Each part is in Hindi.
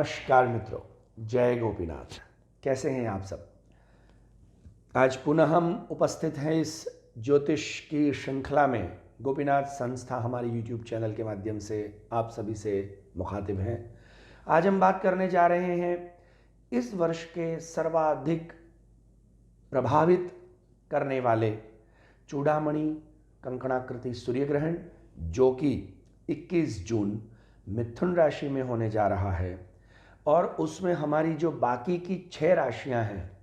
नमस्कार मित्रों, जय गोपीनाथ। कैसे हैं आप सब। आज पुनः हम उपस्थित हैं इस ज्योतिष की श्रृंखला में। गोपीनाथ संस्था हमारे YouTube चैनल के माध्यम से आप सभी से मुखातिब हैं। आज हम बात करने जा रहे हैं इस वर्ष के सर्वाधिक प्रभावित करने वाले चूड़ामणि कंकणाकृति सूर्य ग्रहण, जो कि 21 जून मिथुन राशि में होने जा रहा है। और उसमें हमारी जो बाकी की 6 राशियां हैं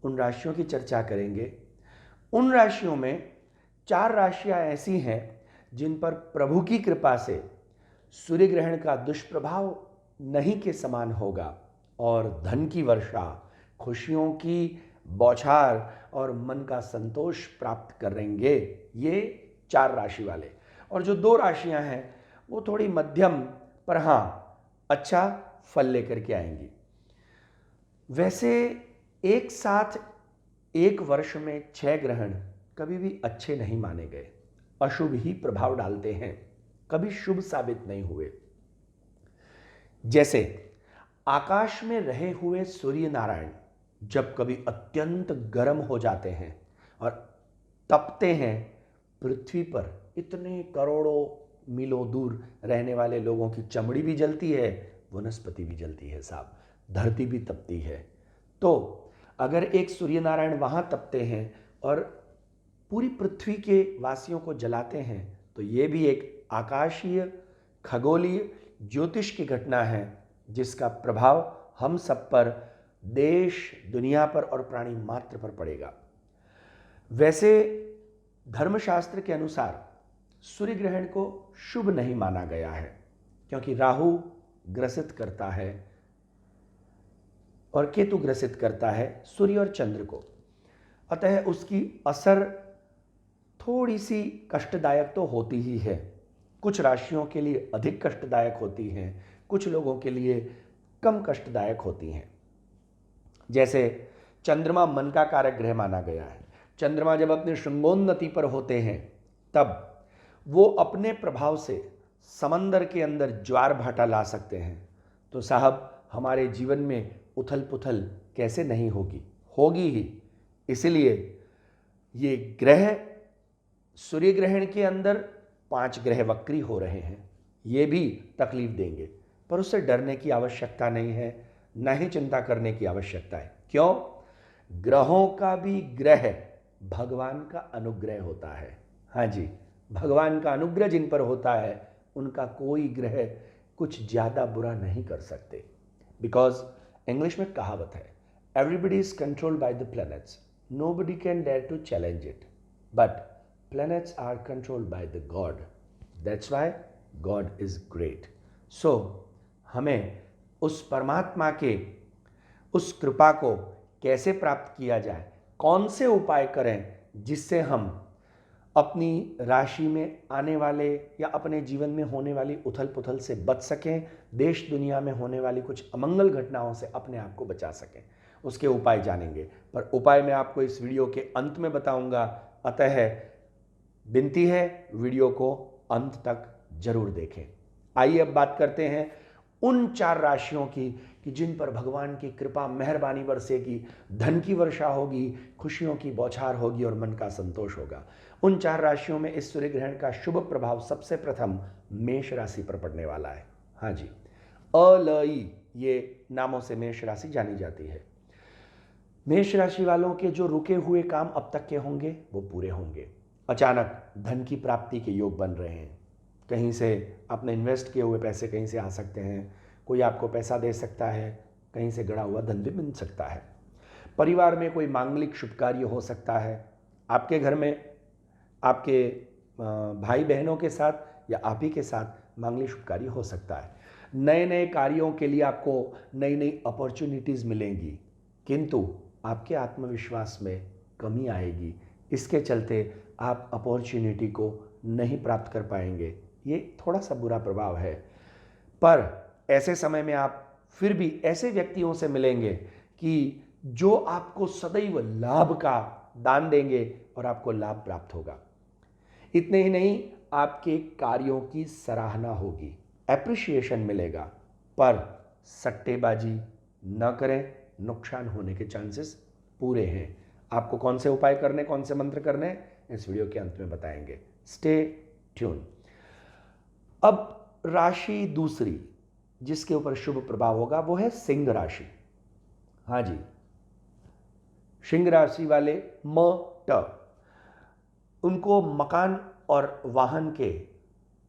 उन राशियों की चर्चा करेंगे। उन राशियों में 4 राशियां ऐसी हैं जिन पर प्रभु की कृपा से सूर्य ग्रहण का दुष्प्रभाव नहीं के समान होगा और धन की वर्षा, खुशियों की बौछार और मन का संतोष प्राप्त करेंगे ये 4 राशि वाले। और जो 2 राशियां हैं वो थोड़ी मध्यम पर हाँ अच्छा फल लेकर के आएंगी। वैसे एक साथ एक वर्ष में 6 ग्रहण कभी भी अच्छे नहीं माने गए, अशुभ ही प्रभाव डालते हैं, कभी शुभ साबित नहीं हुए। जैसे आकाश में रहे हुए सूर्य नारायण जब कभी अत्यंत गर्म हो जाते हैं और तपते हैं, पृथ्वी पर इतने करोड़ों मीलों दूर रहने वाले लोगों की चमड़ी भी जलती है, वनस्पति भी जलती है साहब, धरती भी तपती है। तो अगर एक सूर्य नारायण वहाँ तपते हैं और पूरी पृथ्वी के वासियों को जलाते हैं तो ये भी एक आकाशीय खगोलीय ज्योतिष की घटना है जिसका प्रभाव हम सब पर, देश दुनिया पर और प्राणी मात्र पर पड़ेगा। वैसे धर्मशास्त्र के अनुसार सूर्य ग्रहण को शुभ नहीं माना गया है क्योंकि राहु ग्रसित करता है और केतु ग्रसित करता है सूर्य और चंद्र को। अतः उसकी असर थोड़ी सी कष्टदायक तो होती ही है। कुछ राशियों के लिए अधिक कष्टदायक होती हैं, कुछ लोगों के लिए कम कष्टदायक होती हैं। जैसे चंद्रमा मन का कारक ग्रह माना गया है। चंद्रमा जब अपने श्रृंगोन्नति पर होते हैं तब वो अपने प्रभाव से समंदर के अंदर ज्वार भाटा ला सकते हैं। तो साहब हमारे जीवन में उथल पुथल कैसे नहीं होगी, होगी ही। इसलिए ये ग्रह सूर्य ग्रहण के अंदर 5 ग्रह वक्री हो रहे हैं, ये भी तकलीफ देंगे, पर उससे डरने की आवश्यकता नहीं है, न ही चिंता करने की आवश्यकता है। क्यों? ग्रहों का भी ग्रह भगवान का अनुग्रह होता है। हाँ जी, भगवान का अनुग्रह जिन पर होता है उनका कोई ग्रह कुछ ज़्यादा बुरा नहीं कर सकते। बिकॉज इंग्लिश में कहावत है, everybody is controlled by the planets, nobody can dare to challenge it, but planets are controlled by the God, that's why God is great. So हमें उस परमात्मा के उस कृपा को कैसे प्राप्त किया जाए, कौन से उपाय करें जिससे हम अपनी राशि में आने वाले या अपने जीवन में होने वाली उथल पुथल से बच सकें, देश दुनिया में होने वाली कुछ अमंगल घटनाओं से अपने आप को बचा सकें, उसके उपाय जानेंगे। पर उपाय मैं आपको इस वीडियो के अंत में बताऊंगा, अतः विनती है वीडियो को अंत तक जरूर देखें। आइए अब बात करते हैं उन 4 राशियों की कि जिन पर भगवान की कृपा मेहरबानी बरसेगी, धन की वर्षा होगी, खुशियों की बौछार होगी और मन का संतोष होगा। उन 4 राशियों में इस सूर्य ग्रहण का शुभ प्रभाव सबसे प्रथम मेष राशि पर पड़ने वाला है। हाँ जी, अलई ये नामों से मेष राशि जानी जाती है। मेष राशि वालों के जो रुके हुए काम अब तक के होंगे वो पूरे होंगे। अचानक धन की प्राप्ति के योग बन रहे हैं, कहीं से आपने इन्वेस्ट किए हुए पैसे कहीं से आ सकते हैं, कोई आपको पैसा दे सकता है, कहीं से गड़ा हुआ धन भी मिल सकता है। परिवार में कोई मांगलिक शुभ कार्य हो सकता है, आपके घर में आपके भाई बहनों के साथ या आप ही के साथ मांगलिक शुभ कार्य हो सकता है। नए नए कार्यों के लिए आपको नई नई अपॉर्चुनिटीज़ मिलेंगी, किंतु आपके आत्मविश्वास में कमी आएगी। इसके चलते आप अपॉर्चुनिटी को नहीं प्राप्त कर पाएंगे। ये थोड़ा सा बुरा प्रभाव है, पर ऐसे समय में आप फिर भी ऐसे व्यक्तियों से मिलेंगे कि जो आपको सदैव लाभ का दान देंगे और आपको लाभ प्राप्त होगा। इतने ही नहीं, आपके कार्यों की सराहना होगी, एप्रिशिएशन मिलेगा, पर सट्टेबाजी न करें, नुकसान होने के चांसेस पूरे हैं। आपको कौन से उपाय करने, कौन से मंत्र करने इस वीडियो के अंत में बताएंगे। Stay tune. अब राशि दूसरी जिसके ऊपर शुभ प्रभाव होगा वो है सिंह राशि। हाँ जी, सिंह राशि वाले उनको मकान और वाहन के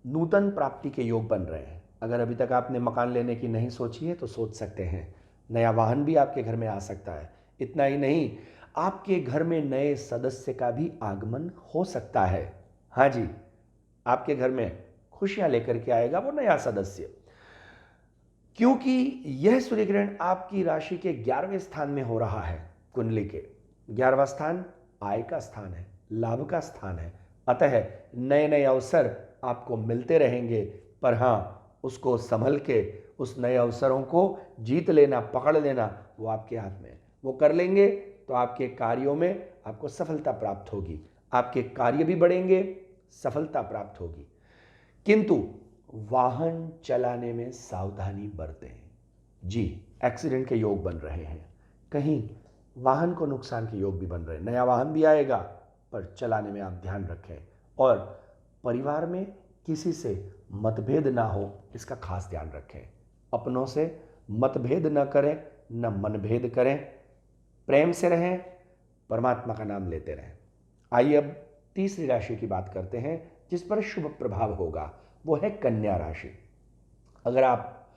नूतन प्राप्ति के योग बन रहे हैं। अगर अभी तक आपने मकान लेने की नहीं सोची है तो सोच सकते हैं। नया वाहन भी आपके घर में आ सकता है। इतना ही नहीं, आपके घर में नए सदस्य का भी आगमन हो सकता है। हाँ जी, आपके घर में खुशियां लेकर के आएगा वो नया सदस्य, क्योंकि यह सूर्य ग्रहण आपकी राशि के 11वें स्थान में हो रहा है। कुंडली के 11वां स्थान आय का स्थान है, लाभ का स्थान है। अतः नए नए अवसर आपको मिलते रहेंगे, पर हाँ, उसको संभल के उस नए अवसरों को जीत लेना, पकड़ लेना, वो आपके हाथ में है। वो कर लेंगे तो आपके कार्यों में आपको सफलता प्राप्त होगी, आपके कार्य भी बढ़ेंगे, सफलता प्राप्त होगी। किंतु वाहन चलाने में सावधानी बरतें। जी, एक्सीडेंट के योग बन रहे हैं, कहीं वाहन को नुकसान के योग भी बन रहे हैं। नया वाहन भी आएगा, पर चलाने में आप ध्यान रखें। और परिवार में किसी से मतभेद ना हो, इसका खास ध्यान रखें। अपनों से मतभेद न करें, न मनभेद करें, प्रेम से रहें, परमात्मा का नाम लेते रहें। आइए अब तीसरी राशि की बात करते हैं जिस पर शुभ प्रभाव होगा, वो है कन्या राशि। अगर आप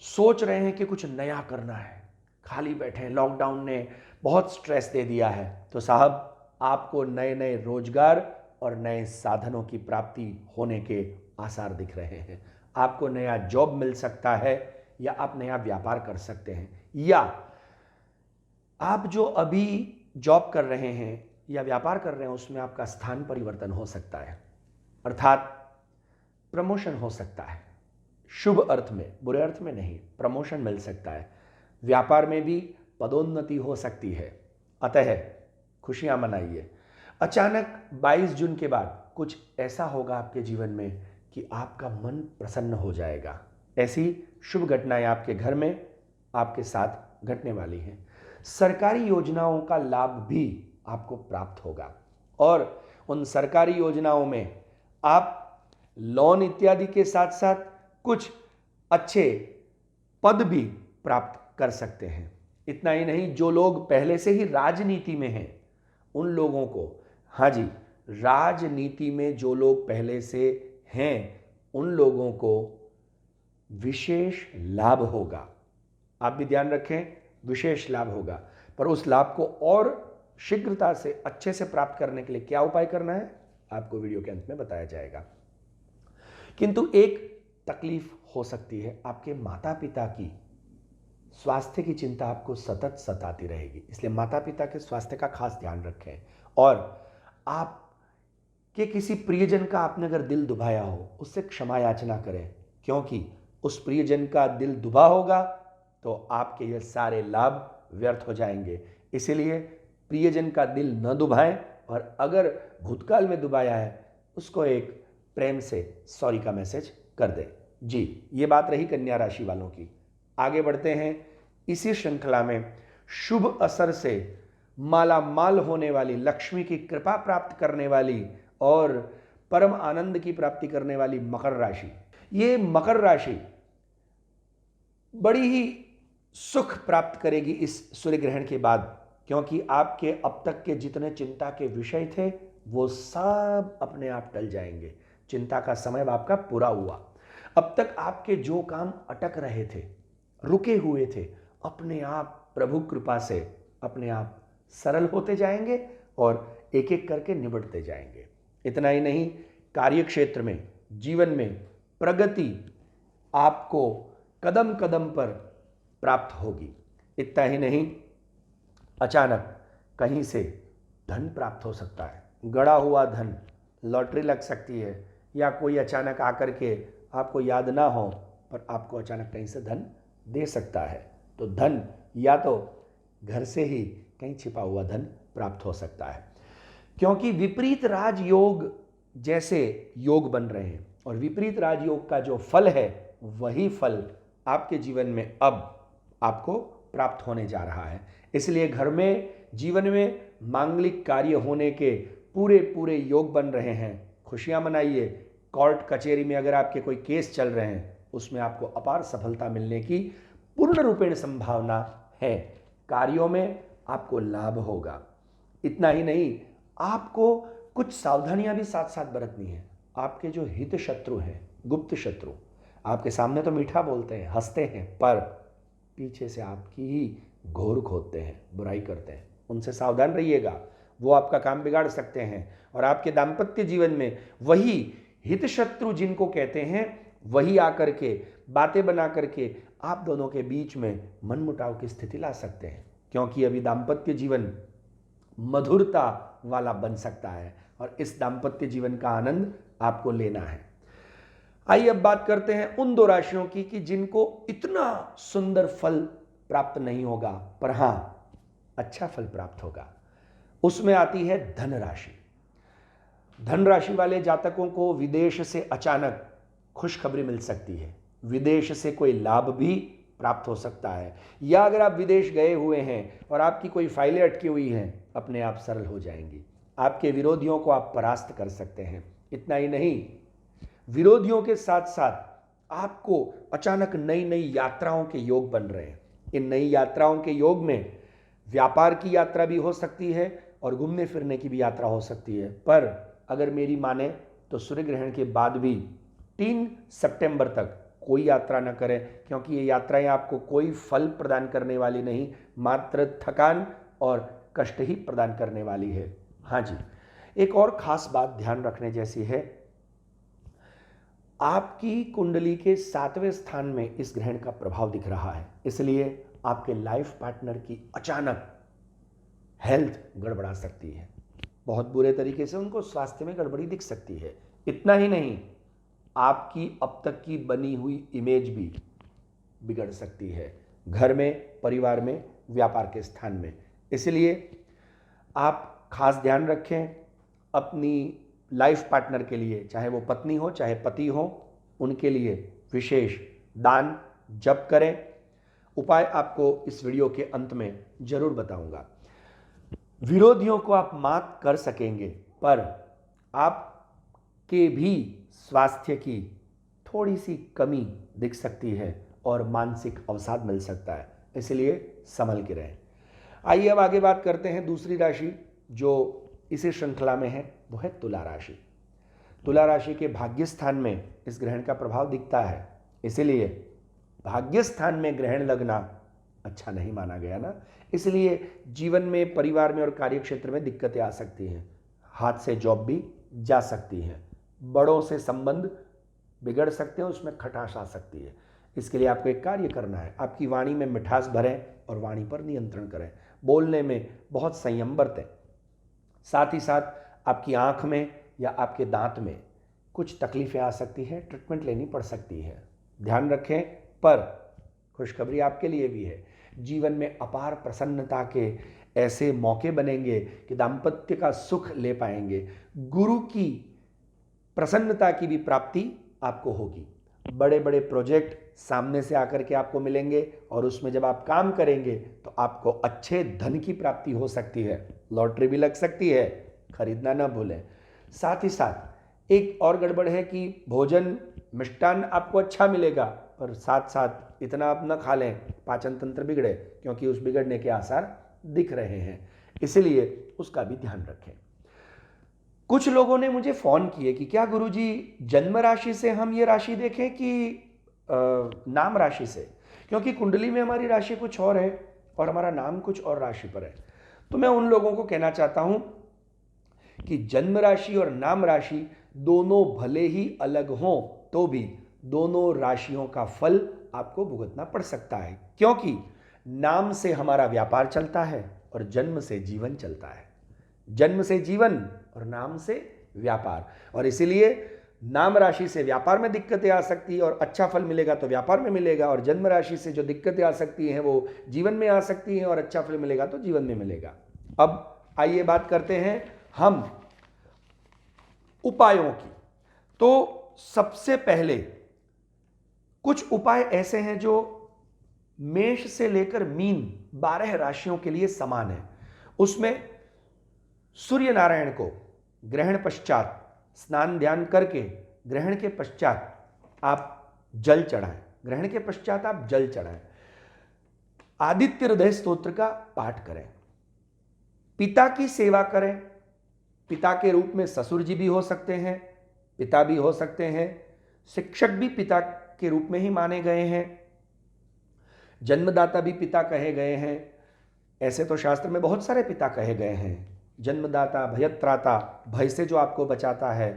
सोच रहे हैं कि कुछ नया करना है, खाली बैठे हैं, लॉकडाउन ने बहुत स्ट्रेस दे दिया है, तो साहब आपको नए नए रोजगार और नए साधनों की प्राप्ति होने के आसार दिख रहे हैं। आपको नया जॉब मिल सकता है, या आप नया व्यापार कर सकते हैं, या आप जो अभी जॉब कर रहे हैं या व्यापार कर रहे हैं उसमें आपका स्थान परिवर्तन हो सकता है, अर्थात प्रमोशन हो सकता है। शुभ अर्थ में, बुरे अर्थ में नहीं, प्रमोशन मिल सकता है। व्यापार में भी पदोन्नति हो सकती है। अतः खुशियां मनाइए। अचानक 22 जून के बाद कुछ ऐसा होगा आपके जीवन में कि आपका मन प्रसन्न हो जाएगा। ऐसी शुभ घटनाएं आपके घर में आपके साथ घटने वाली हैं। सरकारी योजनाओं का लाभ भी आपको प्राप्त होगा, और उन सरकारी योजनाओं में आप लोन इत्यादि के साथ साथ कुछ अच्छे पद भी प्राप्त कर सकते हैं। इतना ही नहीं, जो लोग पहले से ही राजनीति में हैं उन लोगों को, हाँ जी, राजनीति में जो लोग पहले से हैं उन लोगों को विशेष लाभ होगा। आप भी ध्यान रखें, विशेष लाभ होगा। पर उस लाभ को और शीघ्रता से अच्छे से प्राप्त करने के लिए क्या उपाय करना है आपको वीडियो के अंत में बताया जाएगा। किंतु एक तकलीफ हो सकती है, आपके माता पिता की स्वास्थ्य की चिंता आपको सतत सताती रहेगी। इसलिए माता पिता के स्वास्थ्य का खास ध्यान रखें। और आपके किसी प्रियजन का आपने अगर दिल दुभाया हो, उससे क्षमा याचना करें, क्योंकि उस प्रियजन का दिल दुभा होगा तो आपके ये सारे लाभ व्यर्थ हो जाएंगे। इसीलिए प्रियजन का दिल न दुभाएं, और अगर भूतकाल में दुभाया है उसको एक प्रेम से सॉरी का मैसेज कर दें। जी, ये बात रही कन्या राशि वालों की। आगे बढ़ते हैं इसी श्रृंखला में शुभ असर से माला माल होने वाली, लक्ष्मी की कृपा प्राप्त करने वाली और परम आनंद की प्राप्ति करने वाली मकर राशि। ये मकर राशि बड़ी ही सुख प्राप्त करेगी इस सूर्य ग्रहण के बाद, क्योंकि आपके अब तक के जितने चिंता के विषय थे वो सब अपने आप टल जाएंगे। चिंता का समय आपका पूरा हुआ। अब तक आपके जो काम अटक रहे थे, रुके हुए थे, अपने आप प्रभु कृपा से अपने आप सरल होते जाएंगे और एक एक करके निबटते जाएंगे। इतना ही नहीं, कार्य क्षेत्र में, जीवन में प्रगति आपको कदम कदम पर प्राप्त होगी। इतना ही नहीं, अचानक कहीं से धन प्राप्त हो सकता है, गड़ा हुआ धन, लॉटरी लग सकती है, या कोई अचानक आकर के आपको याद ना हो पर आपको अचानक कहीं से धन दे सकता है। तो धन या तो घर से ही कहीं छिपा हुआ धन प्राप्त हो सकता है, क्योंकि विपरीत राजयोग जैसे योग बन रहे हैं, और विपरीत राजयोग का जो फल है वही फल आपके जीवन में अब आपको प्राप्त होने जा रहा है। इसलिए घर में, जीवन में मांगलिक कार्य होने के पूरे पूरे योग बन रहे हैं। खुशियां मनाइए। कोर्ट कचहरी में अगर आपके कोई केस चल रहे हैं, उसमें आपको अपार सफलता मिलने की पूर्ण रूपेण संभावना है। कार्यों में आपको लाभ होगा। इतना ही नहीं, आपको कुछ सावधानियां भी साथ साथ बरतनी है। आपके जो हित शत्रु हैं, गुप्त शत्रु, आपके सामने तो मीठा बोलते हैं, हंसते हैं, पर पीछे से आपकी ही घोर खोदते हैं, बुराई करते हैं। उनसे सावधान रहिएगा। वो आपका काम बिगाड़ सकते हैं और आपके दाम्पत्य जीवन में वही हित शत्रु जिनको कहते हैं, वही आकर के बातें बना करके आप दोनों के बीच में मनमुटाव की स्थिति ला सकते हैं। क्योंकि अभी दाम्पत्य जीवन मधुरता वाला बन सकता है और इस दाम्पत्य जीवन का आनंद आपको लेना है। आइए अब बात करते हैं उन दो राशियों की कि जिनको इतना सुंदर फल प्राप्त नहीं होगा, पर हां अच्छा फल प्राप्त होगा। उसमें आती है धन राशि। धन राशि वाले जातकों को विदेश से अचानक खुशखबरी मिल सकती है। विदेश से कोई लाभ भी प्राप्त हो सकता है, या अगर आप विदेश गए हुए हैं और आपकी कोई फाइलें अटकी हुई हैं, अपने आप सरल हो जाएंगी। आपके विरोधियों को आप परास्त कर सकते हैं। इतना ही नहीं, विरोधियों के साथ साथ आपको अचानक नई नई यात्राओं के योग बन रहे हैं। इन नई यात्राओं के योग में व्यापार की यात्रा भी हो सकती है और घूमने फिरने की भी यात्रा हो सकती है। पर अगर मेरी माने तो सूर्य ग्रहण के बाद भी 3 सितंबर तक कोई यात्रा न करें, क्योंकि ये यात्राएं आपको कोई फल प्रदान करने वाली नहीं, मात्र थकान और कष्ट ही प्रदान करने वाली है। हाँ जी, एक और खास बात ध्यान रखने जैसी है। आपकी कुंडली के 7वें स्थान में इस ग्रहण का प्रभाव दिख रहा है, इसलिए आपके लाइफ पार्टनर की अचानक हेल्थ गड़बड़ा सकती है। बहुत बुरे तरीके से उनको स्वास्थ्य में गड़बड़ी दिख सकती है। इतना ही नहीं, आपकी अब तक की बनी हुई इमेज भी बिगड़ सकती है, घर में, परिवार में, व्यापार के स्थान में। इसलिए आप खास ध्यान रखें अपनी लाइफ पार्टनर के लिए, चाहे वो पत्नी हो चाहे पति हो, उनके लिए विशेष दान जप करें। उपाय आपको इस वीडियो के अंत में जरूर बताऊंगा। विरोधियों को आप मात कर सकेंगे, पर आपके भी स्वास्थ्य की थोड़ी सी कमी दिख सकती है और मानसिक अवसाद मिल सकता है, इसलिए संभल के रहें। आइए अब आगे बात करते हैं दूसरी राशि जो इसी श्रृंखला में है, वो है तुला राशि। तुला राशि के भाग्य स्थान में इस ग्रहण का प्रभाव दिखता है, इसलिए भाग्य स्थान में ग्रहण लगना अच्छा नहीं माना गया ना। इसलिए जीवन में, परिवार में और कार्य क्षेत्र में दिक्कतें आ सकती हैं। हाथ से जॉब भी जा सकती है, बड़ों से संबंध बिगड़ सकते हैं, उसमें खटास आ सकती है। इसके लिए आपको एक कार्य करना है, आपकी वाणी में मिठास भरें और वाणी पर नियंत्रण करें। बोलने में बहुत संयम बरतें। साथ ही साथ आपकी आंख में या आपके दांत में कुछ तकलीफें आ सकती हैं, ट्रीटमेंट लेनी पड़ सकती है, ध्यान रखें। पर खुशखबरी आपके लिए भी है, जीवन में अपार प्रसन्नता के ऐसे मौके बनेंगे कि दाम्पत्य का सुख ले पाएंगे। गुरु की प्रसन्नता की भी प्राप्ति आपको होगी। बड़े बड़े प्रोजेक्ट सामने से आकर के आपको मिलेंगे और उसमें जब आप काम करेंगे तो आपको अच्छे धन की प्राप्ति हो सकती है। लॉटरी भी लग सकती है, खरीदना ना भूलें। साथ ही साथ एक और गड़बड़ है कि भोजन, मिष्टान आपको अच्छा मिलेगा, पर साथ साथ इतना आप न खा लें पाचन तंत्र बिगड़े, क्योंकि उस बिगड़ने के आसार दिख रहे हैं। इसलिए उसका भी ध्यान रखें। कुछ लोगों ने मुझे फोन किए कि क्या गुरुजी जन्म राशि से हम ये राशि देखें कि नाम राशि से, क्योंकि कुंडली में हमारी राशि कुछ और है और हमारा नाम कुछ और राशि पर है। तो मैं उन लोगों को कहना चाहता हूं कि जन्म राशि और नाम राशि दोनों भले ही अलग हों, तो भी दोनों राशियों का फल आपको भुगतना पड़ सकता है, क्योंकि नाम से हमारा व्यापार चलता है और जन्म से जीवन चलता है। जन्म से जीवन और नाम से व्यापार, और इसीलिए नाम राशि से व्यापार में दिक्कतें आ सकती है और अच्छा फल मिलेगा तो व्यापार में मिलेगा, और जन्म राशि से जो दिक्कतें आ सकती हैं वो जीवन में आ सकती हैं और अच्छा फल मिलेगा तो जीवन में मिलेगा। अब आइए बात करते हैं हम उपायों की। तो सबसे पहले कुछ उपाय ऐसे हैं जो मेष से लेकर मीन 12 राशियों के लिए समान है। उसमें सूर्य नारायण को ग्रहण पश्चात स्नान ध्यान करके ग्रहण के पश्चात आप जल चढ़ाएं। ग्रहण के पश्चात आप जल चढ़ाएं। आदित्य हृदय स्तोत्र का पाठ करें। पिता की सेवा करें। पिता के रूप में ससुर जी भी हो सकते हैं, पिता भी हो सकते हैं, शिक्षक भी पिता के रूप में ही माने गए हैं, जन्मदाता भी पिता कहे गए हैं। ऐसे तो शास्त्र में बहुत सारे पिता कहे गए हैं। जन्मदाता, भयत्राता, भय से जो आपको बचाता है,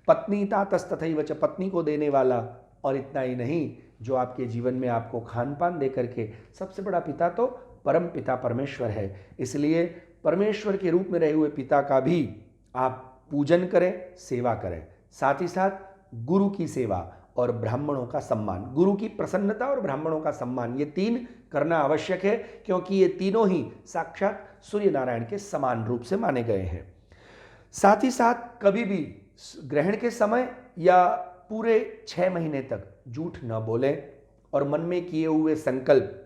पत्नी तातस्तथैव च, पत्नी को देने वाला, और इतना ही नहीं, जो आपके जीवन में आपको खान पान दे करके, सबसे बड़ा पिता तो परम पिता परमेश्वर है। इसलिए परमेश्वर के रूप में रहे हुए पिता का भी आप पूजन करें, सेवा करें। साथ ही साथ गुरु की सेवा और ब्राह्मणों का सम्मान, गुरु की प्रसन्नता और ब्राह्मणों का सम्मान, ये तीन करना आवश्यक है, क्योंकि ये तीनों ही साक्षात सूर्य नारायण के समान रूप से माने गए हैं। साथ ही साथ कभी भी ग्रहण के समय या पूरे 6 महीने तक झूठ न बोलें और मन में किए हुए संकल्प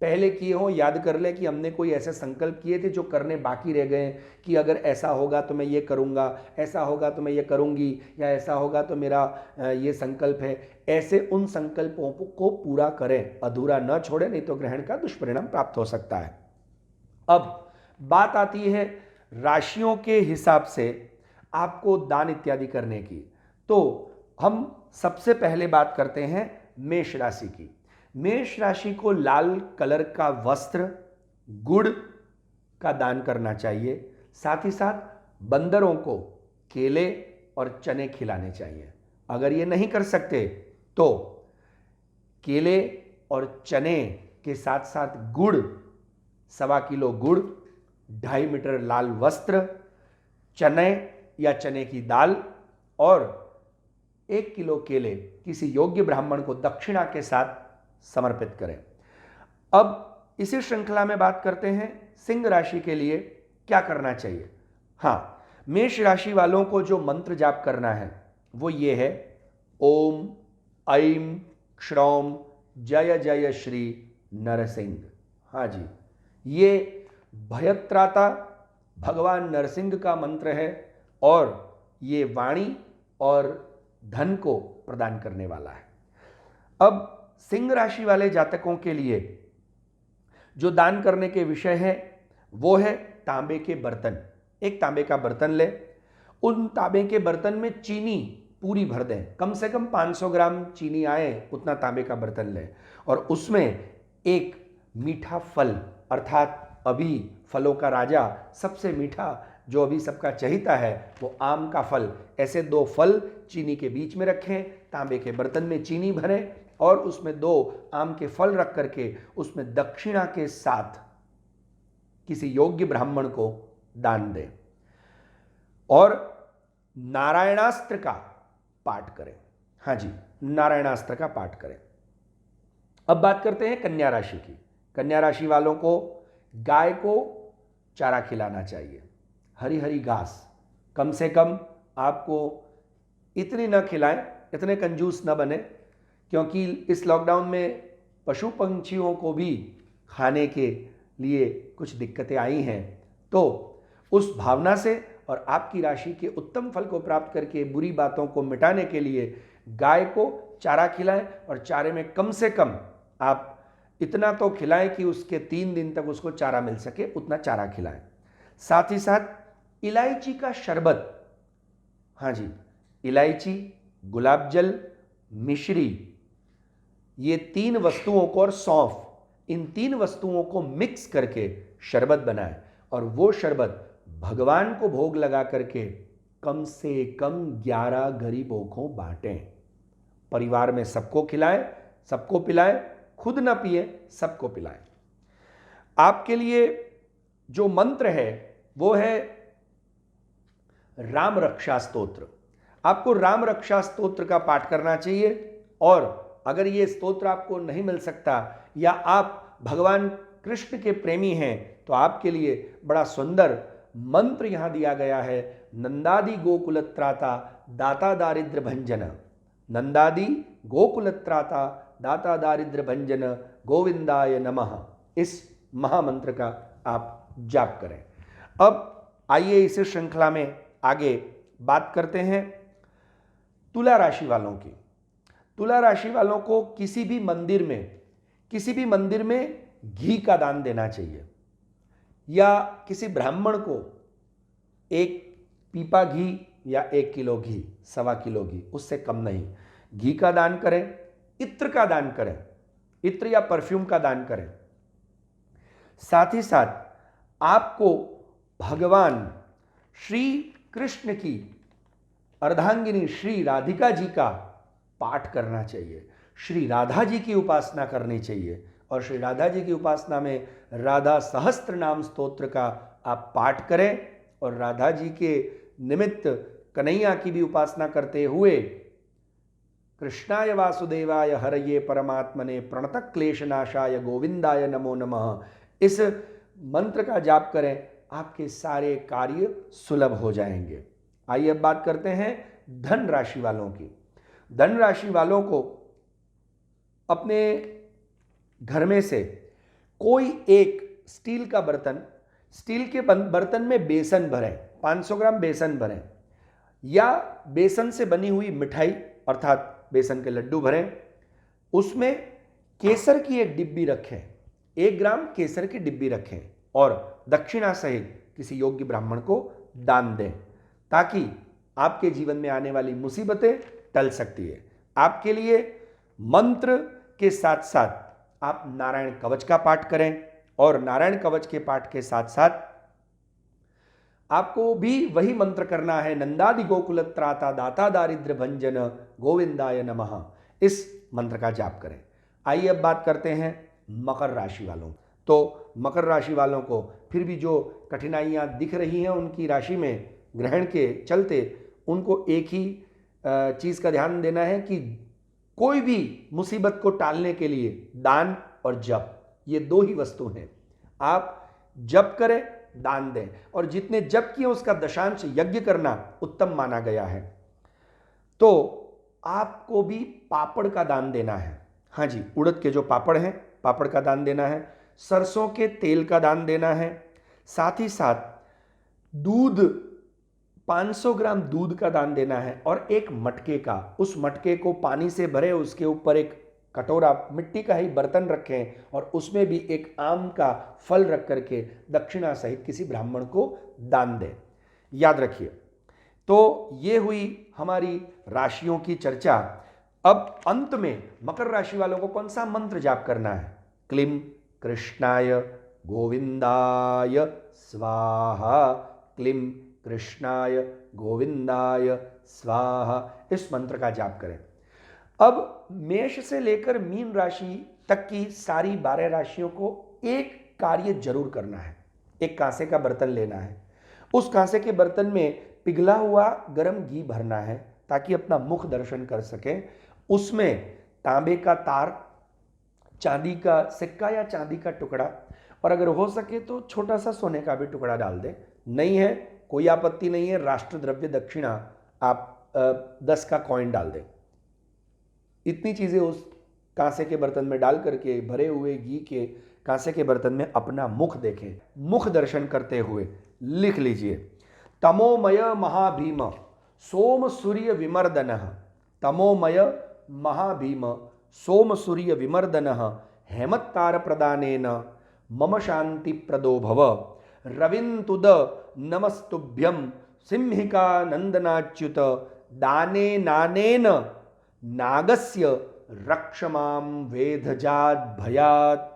पहले किए हों याद कर लें कि हमने कोई ऐसे संकल्प किए थे जो करने बाकी रह गए, कि अगर ऐसा होगा तो मैं ये करूँगा, ऐसा होगा तो मैं ये करूँगी, या ऐसा होगा तो मेरा ये संकल्प है। ऐसे उन संकल्पों को पूरा करें, अधूरा न छोड़ें, नहीं तो ग्रहण का दुष्परिणाम प्राप्त हो सकता है। अब बात आती है राशियों के हिसाब से आपको दान इत्यादि करने की। तो हम सबसे पहले बात करते हैं मेष राशि की। मेष राशि को लाल कलर का वस्त्र, गुड़ का दान करना चाहिए। साथ ही साथ बंदरों को केले और चने खिलाने चाहिए। अगर ये नहीं कर सकते तो केले और चने के साथ साथ गुड़, 1.25 किलो गुड़, 2.5 मीटर लाल वस्त्र, चने या चने की दाल और 1 किलो केले किसी योग्य ब्राह्मण को दक्षिणा के साथ समर्पित करें। अब इसी श्रृंखला में बात करते हैं सिंह राशि के लिए क्या करना चाहिए। हाँ, मेष राशि वालों को जो मंत्र जाप करना है वो ये है, ओम ऐं क्षौम जय जय श्री नरसिंह। हाँ जी, ये भयत्राता भगवान नरसिंह का मंत्र है और ये वाणी और धन को प्रदान करने वाला है। अब सिंह राशि वाले जातकों के लिए जो दान करने के विषय है वो है तांबे के बर्तन। एक तांबे का बर्तन ले, उन तांबे के बर्तन में चीनी पूरी भर दें, कम से कम 500 ग्राम चीनी आए उतना तांबे का बर्तन ले, और उसमें एक मीठा फल, अर्थात अभी फलों का राजा सबसे मीठा जो अभी सबका चहिता है वो आम का फल, ऐसे 2 फल चीनी के बीच में रखें, तांबे के बर्तन में चीनी भरें और उसमें 2 आम के फल रख करके उसमें दक्षिणा के साथ किसी योग्य ब्राह्मण को दान दें और नारायणास्त्र का पाठ करें। हाँ जी, नारायणास्त्र का पाठ करें। अब बात करते हैं कन्या राशि की। कन्या राशि वालों को गाय को चारा खिलाना चाहिए, हरी हरी घास। कम से कम आपको इतनी न खिलाएं, इतने कंजूस न बने, क्योंकि इस लॉकडाउन में पशु पंछियों को भी खाने के लिए कुछ दिक्कतें आई हैं। तो उस भावना से और आपकी राशि के उत्तम फल को प्राप्त करके बुरी बातों को मिटाने के लिए गाय को चारा खिलाएं और चारे में कम से कम आप इतना तो खिलाएं कि उसके 3 दिन तक उसको चारा मिल सके, उतना चारा खिलाएं। साथ ही साथ इलायची का शरबत, हाँ जी, इलायची, गुलाब जल, मिश्री, ये 3 वस्तुओं को और सौंफ, इन 3 वस्तुओं को मिक्स करके शरबत बनाएं और वो शरबत भगवान को भोग लगा करके कम से कम 11 गरीबों को बांटें। परिवार में सबको खिलाएं, सबको पिलाएं, खुद ना पिए, सबको पिलाएं। आपके लिए जो मंत्र है वो है राम रक्षा स्तोत्र। आपको राम रक्षा स्तोत्र का पाठ करना चाहिए, और अगर ये स्तोत्र आपको नहीं मिल सकता या आप भगवान कृष्ण के प्रेमी हैं तो आपके लिए बड़ा सुंदर मंत्र यहां दिया गया है, नंदादि गोकुलत्राता दाता दारिद्र भंजन। नंदादि गोकुलत्राता दाता दारिद्र्य भंजन गोविंदाय नमः, इस महामंत्र का आप जाप करें। अब आइए इस श्रृंखला में आगे बात करते हैं तुला राशि वालों की। तुला राशि वालों को किसी भी मंदिर में घी का दान देना चाहिए, या किसी ब्राह्मण को 1 पीपा घी या 1 किलो घी, 1.25 किलो घी, उससे कम नहीं, घी का दान करें, इत्र का दान करें, इत्र या परफ्यूम का दान करें। साथ ही साथ आपको भगवान श्री कृष्ण की अर्धांगिनी श्री राधिका जी का पाठ करना चाहिए, श्री राधा जी की उपासना करनी चाहिए, और श्री राधा जी की उपासना में राधा सहस्त्र नाम स्तोत्र का आप पाठ करें, और राधा जी के निमित्त कन्हैया की भी उपासना करते हुए कृष्णाय वासुदेवाय हरये परमात्मने प्रणतः क्लेशनाशाय गोविंदाय नमो नमः, इस मंत्र का जाप करें, आपके सारे कार्य सुलभ हो जाएंगे। आइए अब बात करते हैं धन राशि वालों की। धन राशि वालों को अपने घर में से कोई एक स्टील का बर्तन, स्टील के बर्तन में बेसन भरें, 500 ग्राम बेसन भरें, या बेसन से बनी हुई मिठाई अर्थात बेसन के लड्डू भरें, उसमें केसर की एक डिब्बी रखें, 1 ग्राम केसर की डिब्बी रखें, और दक्षिणा सहित किसी योग्य ब्राह्मण को दान दें, ताकि आपके जीवन में आने वाली मुसीबतें टल सकती है। आपके लिए मंत्र के साथ साथ आप नारायण कवच का पाठ करें, और नारायण कवच के पाठ के साथ साथ आपको भी वही मंत्र करना है, नंदादि गोकुल त्राता दाता दारिद्र्य भंजन गोविंदाय नमः, इस मंत्र का जाप करें। आइए अब बात करते हैं मकर राशि वालों। तो मकर राशि वालों को फिर भी जो कठिनाइयां दिख रही हैं उनकी राशि में ग्रहण के चलते, उनको एक ही चीज़ का ध्यान देना है कि कोई भी मुसीबत को टालने के लिए दान और जप, ये 2 ही वस्तु हैं। आप जप करें, दान दें, और जितने जप किए उसका दशांश यज्ञ करना उत्तम माना गया है। तो आपको भी पापड़ का दान देना है। हाँ जी, उड़द के जो पापड़ हैं, पापड़ का दान देना है, सरसों के तेल का दान देना है, साथ ही साथ दूध, 500 ग्राम दूध का दान देना है, और एक मटके का, उस मटके को पानी से भरे, उसके ऊपर एक कटोरा मिट्टी का ही बर्तन रखें, और उसमें भी एक आम का फल रख करके दक्षिणा सहित किसी ब्राह्मण को दान दें। याद रखिए। तो ये हुई हमारी राशियों की चर्चा। अब अंत में मकर राशि वालों को कौन सा मंत्र जाप करना है? क्लीं कृष्णाय गोविंदाय स्वाहा, क्लीं कृष्णाय गोविंदाय स्वाहा, इस मंत्र का जाप करें। अब मेष से लेकर मीन राशि तक की सारी 12 राशियों को एक कार्य जरूर करना है। एक कांसे का बर्तन लेना है, उस कांसे के बर्तन में पिघला हुआ गर्म घी भरना है ताकि अपना मुख दर्शन कर सकें। उसमें तांबे का तार, चांदी का सिक्का या चांदी का टुकड़ा, और अगर हो सके तो छोटा सा सोने का भी टुकड़ा डाल दें। नहीं है, कोई आपत्ति नहीं है, राष्ट्र द्रव्य दक्षिणा आप 10 का कॉइन डाल दें। इतनी चीज़ें उस कांसे के बर्तन में डाल करके भरे हुए घी के कांसे के बर्तन में अपना मुख देखें, मुख दर्शन करते हुए लिख लीजिए, तमोमय महाभीम सोम सूर्य विमर्दनः, तमोमय महाभीम सोम सूर्य विमर्दनः, हेमत्तार प्रदानेन मम शांति प्रदो भव, रविंतुद नमस्तुभ्यम सिंहिका नंदनाच्युत, दाने नानेन नागस्य रक्षमाम वेदजात भयात।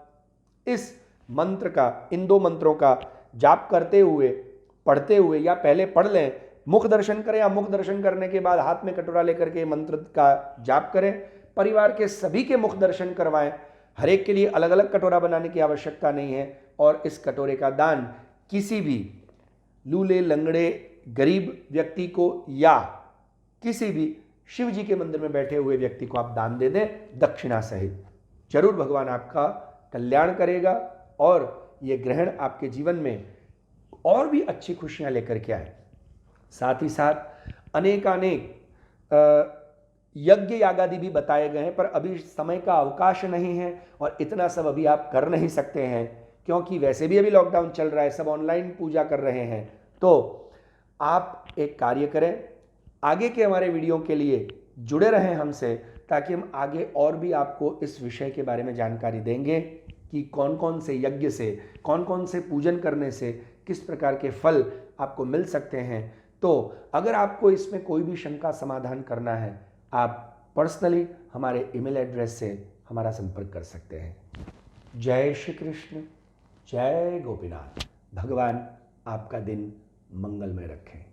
इस मंत्र का, इन 2 मंत्रों का जाप करते हुए, पढ़ते हुए, या पहले पढ़ लें, मुख दर्शन करें, या मुख दर्शन करने के बाद हाथ में कटोरा लेकर के मंत्र का जाप करें। परिवार के सभी के मुख दर्शन करवाएं। हर एक के लिए अलग अलग कटोरा बनाने की आवश्यकता नहीं है, और इस कटोरे का दान किसी भी लूले लंगड़े गरीब व्यक्ति को या किसी भी शिव जी के मंदिर में बैठे हुए व्यक्ति को आप दान दे दें दक्षिणा सहित। जरूर भगवान आपका कल्याण करेगा, और ये ग्रहण आपके जीवन में और भी अच्छी खुशियां लेकर के आए। साथ ही साथ अनेकानेक यज्ञ यागादि भी बताए गए हैं, पर अभी समय का अवकाश नहीं है और इतना सब अभी आप कर नहीं सकते हैं, क्योंकि वैसे भी अभी लॉकडाउन चल रहा है, सब ऑनलाइन पूजा कर रहे हैं। तो आप एक कार्य करें, आगे के हमारे वीडियो के लिए जुड़े रहें हमसे, ताकि हम आगे और भी आपको इस विषय के बारे में जानकारी देंगे कि कौन कौन से यज्ञ से, कौन कौन से पूजन करने से किस प्रकार के फल आपको मिल सकते हैं। तो अगर आपको इसमें कोई भी शंका समाधान करना है, आप पर्सनली हमारे ईमेल एड्रेस से हमारा संपर्क कर सकते हैं। जय श्री कृष्ण, जय गोपीनाथ। भगवान आपका दिन मंगलमय रखें।